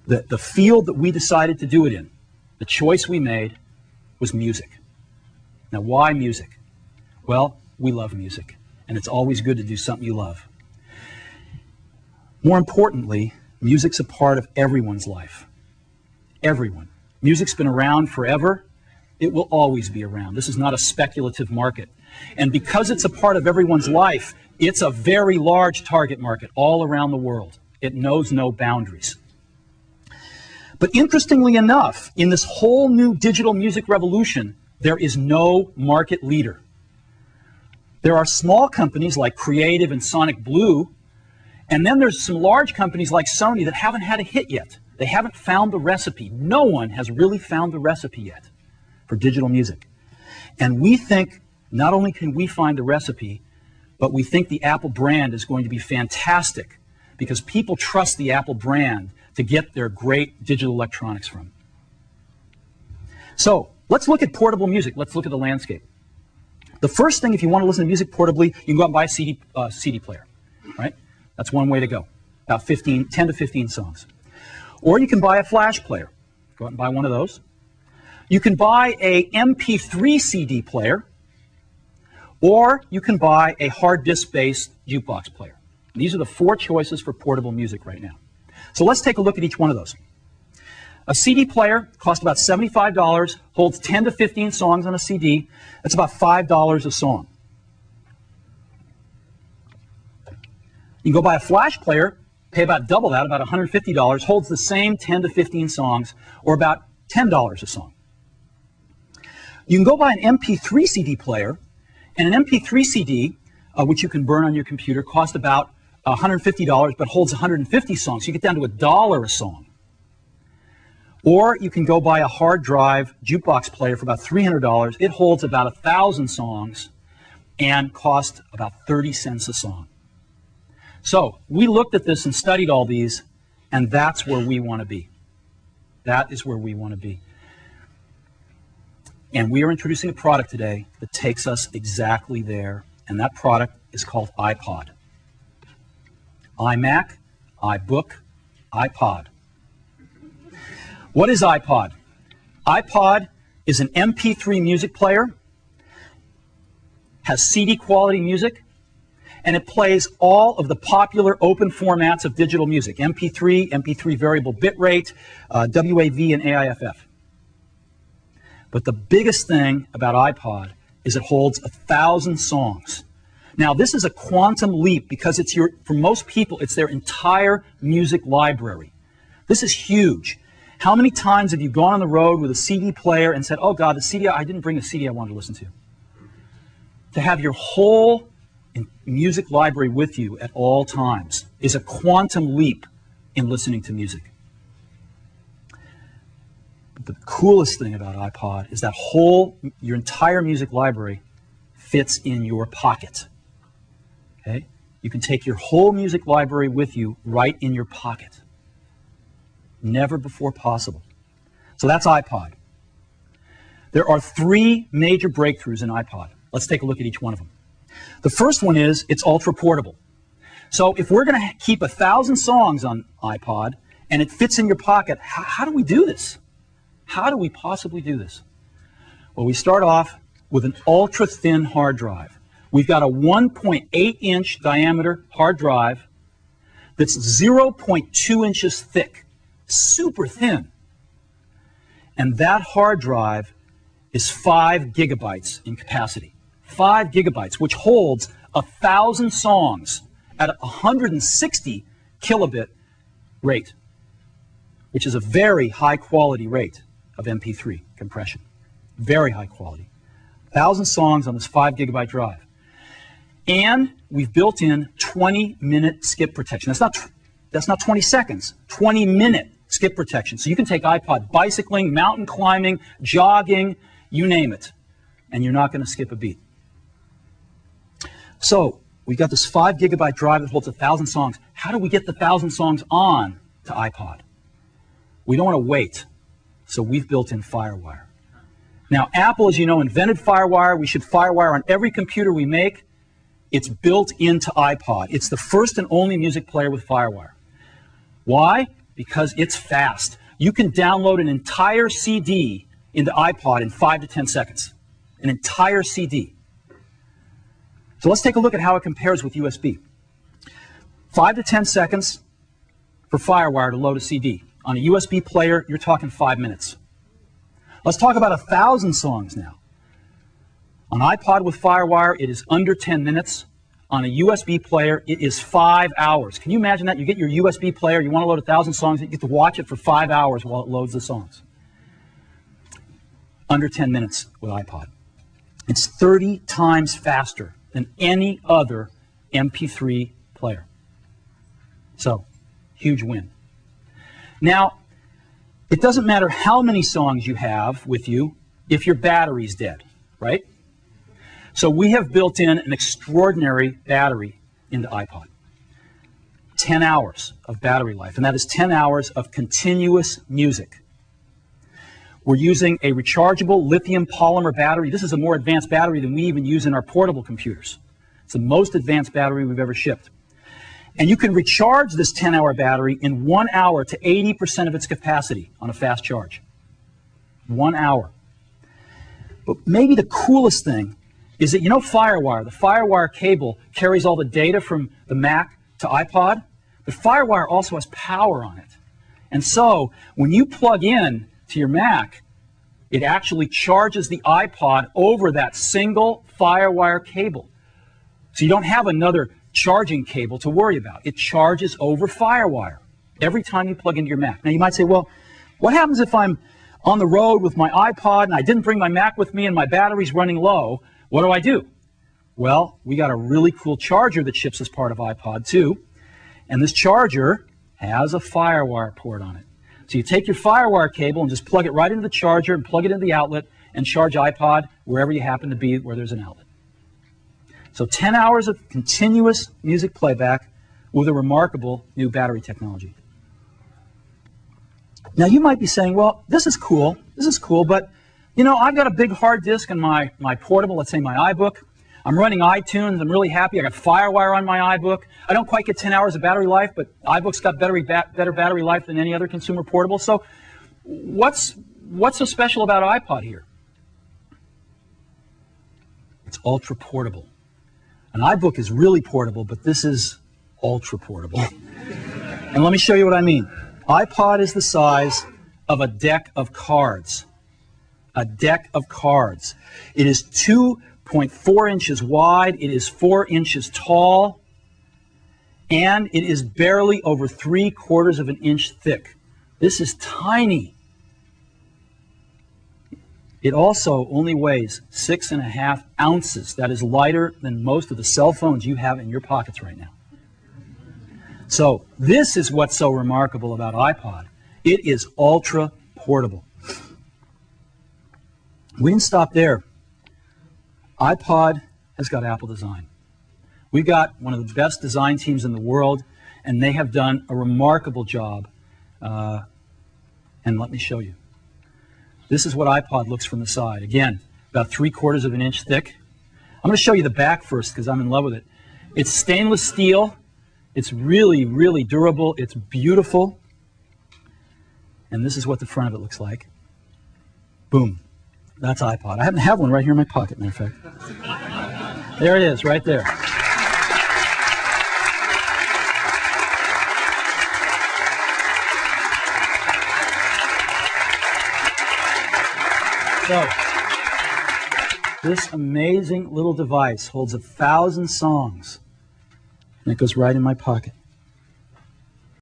The field that we decided to do it in, the choice we made, was music. Now, why music? Well, we love music, and it's always good to do something you love. More importantly, music's a part of everyone's life. Everyone. Music's been around forever. It will always be around. This is not a speculative market. And because it's a part of everyone's life, it's a very large target market all around the world. It knows no boundaries. But interestingly enough, in this whole new digital music revolution, there is no market leader. There are small companies like Creative and Sonic Blue, and then there's some large companies like Sony that haven't had a hit yet. They haven't found the recipe. No one has really found the recipe yet for digital music. And we think not only can we find the recipe, but we think the Apple brand is going to be fantastic because people trust the Apple brand to get their great digital electronics from. So let's look at portable music. Let's look at the landscape. The first thing, if you want to listen to music portably, you can go out and buy a CD player, right? That's one way to go, about 10 to 15 songs. Or you can buy a flash player. Go out and buy one of those. You can buy a MP3 CD player, or you can buy a hard disk-based jukebox player. These are the four choices for portable music right now. So let's take a look at each one of those. A CD player costs about $75, holds 10 to 15 songs on a CD. That's about $5 a song. You can go buy a flash player, pay about double that, about $150, holds the same 10 to 15 songs, or about $10 a song. You can go buy an MP3 CD player, and an MP3 CD, which you can burn on your computer, costs about $150, but holds 150 songs. So you get down to $1 a song. Or you can go buy a hard drive jukebox player for about $300. It holds about 1,000 songs and costs about 30 cents a song. So we looked at this and studied all these, and that's where we want to be. That is where we want to be. And we are introducing a product today that takes us exactly there, and that product is called iPod. iMac, iBook, iPod. What is iPod? iPod is an MP3 music player, has CD quality music, and it plays all of the popular open formats of digital music, MP3, MP3 variable bitrate, WAV, and AIFF. But the biggest thing about iPod is it holds 1,000 songs. Now, this is a quantum leap because it's for most people, it's their entire music library. This is huge. How many times have you gone on the road with a CD player and said, oh God, the CD, I didn't bring the CD I wanted to listen to? To have your whole music library with you at all times is a quantum leap in listening to music. But the coolest thing about iPod is that your entire music library fits in your pocket. Okay? You can take your whole music library with you right in your pocket. Never before possible. So that's iPod. There are three major breakthroughs in iPod. Let's take a look at each one of them. The first one is it's ultra portable. So if we're going to keep 1,000 songs on iPod and it fits in your pocket, how do we do this? How do we possibly do this? Well, we start off with an ultra thin hard drive. We've got a 1.8-inch diameter hard drive that's 0.2 inches thick, super thin. And that hard drive is 5 gigabytes in capacity. 5 gigabytes, which holds 1,000 songs at 160 kilobit rate, which is a very high quality rate of MP3 compression. Very high quality. 1,000 songs on this 5 gigabyte drive. And we've built in 20-minute skip protection. That's not 20 seconds, 20-minute skip protection. So you can take iPod bicycling, mountain climbing, jogging, you name it, and you're not going to skip a beat. So we've got this 5 gigabyte drive that holds 1,000 songs. How do we get the 1,000 songs on to iPod? We don't want to wait, so we've built in FireWire. Now, Apple, as you know, invented FireWire. We should FireWire on every computer we make. It's built into iPod. It's the first and only music player with FireWire. Why? because it's fast. You can download an entire CD into iPod in 5 to 10 seconds. An entire CD. So let's take a look at how it compares with USB. 5 to 10 seconds for FireWire to load a CD. On a USB player, you're talking 5 minutes. Let's talk about 1,000 songs now. On iPod with FireWire, it is under 10 minutes. On a USB player, it is 5 hours. Can you imagine that? You get your USB player, you want to load 1,000 songs, you get to watch it for 5 hours while it loads the songs. Under 10 minutes with iPod. It's 30 times faster than any other MP3 player. So, huge win. Now, it doesn't matter how many songs you have with you if your battery's dead, right? So we have built in an extraordinary battery into iPod. 10 hours of battery life, and that is 10 hours of continuous music. We're using a rechargeable lithium polymer battery. This is a more advanced battery than we even use in our portable computers. It's the most advanced battery we've ever shipped. And you can recharge this 10-hour battery in 1 hour to 80% of its capacity on a fast charge. 1 hour. But maybe the coolest thing is that, you know, FireWire, the FireWire cable carries all the data from the Mac to iPod, but FireWire also has power on it. And so, when you plug in to your Mac, it actually charges the iPod over that single FireWire cable. So you don't have another charging cable to worry about. It charges over FireWire every time you plug into your Mac. Now you might say, well, what happens if I'm on the road with my iPod and I didn't bring my Mac with me and my battery's running low? What do? Well, we got a really cool charger that ships as part of iPod too, and this charger has a FireWire port on it. So you take your FireWire cable and just plug it right into the charger and plug it into the outlet and charge iPod wherever you happen to be where there's an outlet. So 10 hours of continuous music playback with a remarkable new battery technology. Now you might be saying, well, this is cool, but you know, I've got a big hard disk in my portable, let's say my iBook. I'm running iTunes, I'm really happy, I got FireWire on my iBook. I don't quite get 10 hours of battery life, but iBook's got better battery life than any other consumer portable. So what's so special about iPod here? It's ultra portable. An iBook is really portable, but this is ultra portable. And let me show you what I mean. iPod is the size of a deck of cards. A deck of cards. It is 2.4 inches wide, it is 4 inches tall, and it is barely over 3/4 of an inch thick. This is tiny. It also only weighs 6.5 ounces. That is lighter than most of the cell phones you have in your pockets right now. So this is what's so remarkable about iPod. It is ultra portable. We didn't stop there. iPod has got Apple design. We've got one of the best design teams in the world, and they have done a remarkable job. And let me show you. This is what iPod looks from the side. Again, about 3/4 of an inch thick. I'm going to show you the back first because I'm in love with it. It's stainless steel. It's really, really durable. It's beautiful. And this is what the front of it looks like. Boom. That's iPod. I happen to have one right here in my pocket, matter of fact. There it is, right there. So, this amazing little device holds 1,000 songs, and it goes right in my pocket.